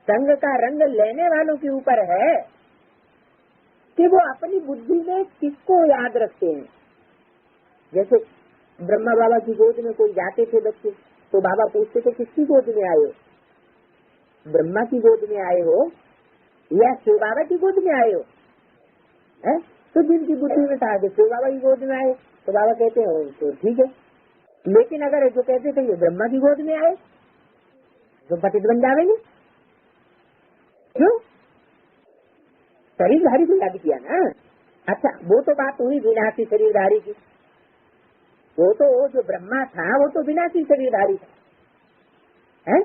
संग का रंग लेने वालों के ऊपर है कि वो अपनी बुद्धि में किसको याद रखते हैं। जैसे ब्रह्मा बाबा की गोद में कोई जाते थे बच्चे, तो बाबा पूछते थे किसकी गोद में आए हो, ब्रह्मा की गोद में आए हो या शिव बाबा की गोद में आए हो, है? तो जिनकी बुद्धि में था कि शिव बाबा की गोद में आए, तो बाबा कहते हैं तो ठीक है। लेकिन अगर जो कहते थे ये ब्रह्मा की गोद में आए तो पतित बन जाएंगे। क्यों? शरीरधारी को याद किया ना। अच्छा, वो तो बात हुई विनाशी शरीरधारी की। वो तो जो ब्रह्मा था वो तो विनाशी शरीरधारी था, है?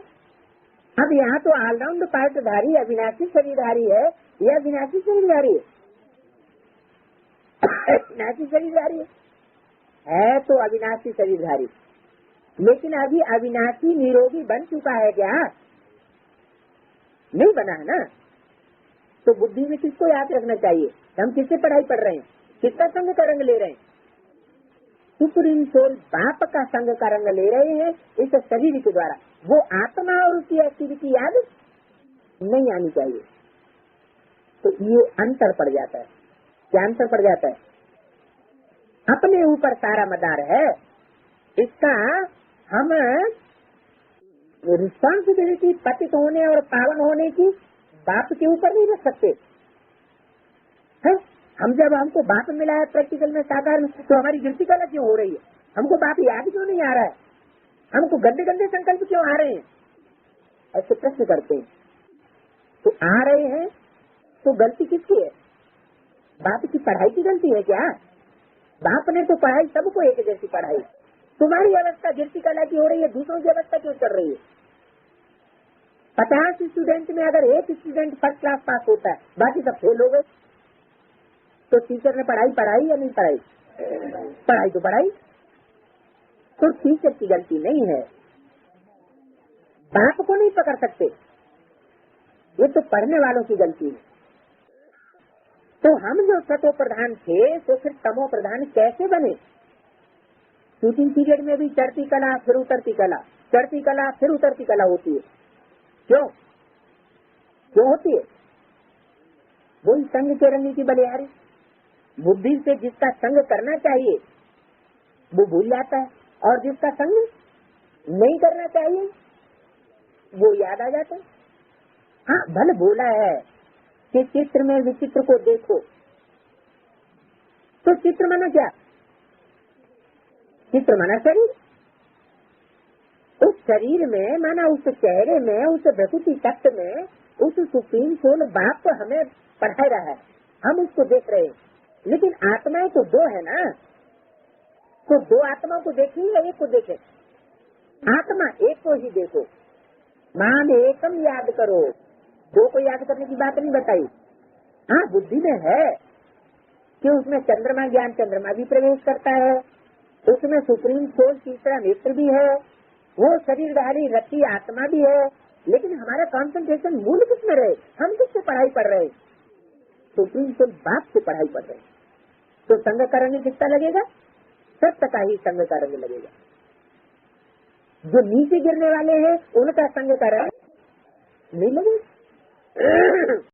अब यहाँ तो ऑलराउंड पार्टधारी अविनाशी शरीरधारी है या विनाशी शरीरधारी है? विनाशी शरीरधारी है तो अविनाशी शरीरधारी। लेकिन अभी अविनाशी निरोगी बन चुका है क्या? नहीं बना है ना। तो बुद्धि में किसको याद रखना चाहिए? हम किससे पढ़ाई पढ़ रहे हैं, किसका संग का रंग ले रहे हैं? सुप्रीम सोल बाप का संग का रंग ले रहे हैं इस शरीर के द्वारा। वो आत्मा और उसकी एक्टिविटी याद नहीं आनी चाहिए। तो ये अंतर पड़ जाता है। क्या अंतर पड़ जाता है? अपने ऊपर सारा मदार है, इसका हम रिस्पॉन्सिबिलिटी पतित होने और पावन होने की बाप के ऊपर नहीं रख सकते है? हम जब हमको बाप मिला है प्रैक्टिकल में साकार में, तो हमारी गिनती कला क्यों हो रही है? हमको बाप याद क्यों नहीं आ रहा है? हमको गंदे गंदे संकल्प क्यों आ रहे हैं? ऐसे प्रश्न करते हैं। तो आ रहे हैं तो गलती किसकी है? बाप की पढ़ाई की गलती है क्या? बाप ने तो पढ़ाई सबको एक जैसी पढ़ाई। तुम्हारी अवस्था गिनती कला की हो रही है, दूसरों की अवस्था क्यों चल रही है? 50 स्टूडेंट में अगर एक स्टूडेंट फर्स्ट क्लास पास होता है, बाकी सब फेल हो गए, तो टीचर ने पढ़ाई पढ़ाई या नहीं पढ़ाई? पढ़ाई तो पढ़ाई। तो टीचर की गलती नहीं है, बाप को नहीं पकड़ सकते, ये तो पढ़ने वालों की गलती है। तो हम जो सतो प्रधान थे तो फिर तमो प्रधान कैसे बने? शूटिंग पीरियड में भी चढ़ती कला फिर उतरती कला, चढ़ती कला फिर उतरती कला होती है। क्यों क्यों होती है? वही संग के रंग की बलिहारी। बुद्धि से जिसका संग करना चाहिए वो भूल जाता है, और जिसका संग नहीं करना चाहिए वो याद आ जाता है। हाँ, भले बोला है कि चित्र में विचित्र को देखो, तो चित्र माना क्या? चित्र माना शरीर। उस शरीर में माना उस चेहरे में, उस प्रकृति तत्व में, उस सुप्रीम सोल बाप तो हमें पढ़ा रहा है, हम उसको देख रहे हैं। लेकिन आत्माएं तो दो है ना, तो दो आत्माओं को देखिए या एक को देखे? आत्मा एक को ही देखो। मान एकम याद करो, दो को याद करने की बात नहीं बताई। हाँ, बुद्धि में है कि उसमें चंद्रमा ज्ञान चंद्रमा भी प्रवेश करता है, उसमें सुप्रीम सोल तीसरा नेत्र भी है, वो शरीरधारी रति आत्मा भी है। लेकिन हमारा कंसंट्रेशन मूल किसमें रहे? हम किससे पढ़ाई पढ़ रहे हैं? सुप्रीम सोल बाप से पढ़ाई पढ़ रहे हैं। तो संग का रंग कितना लगेगा? सत्य का ही संग का रंग लगेगा। जो नीचे गिरने वाले हैं उनका संग का रंग नहीं लगेगा।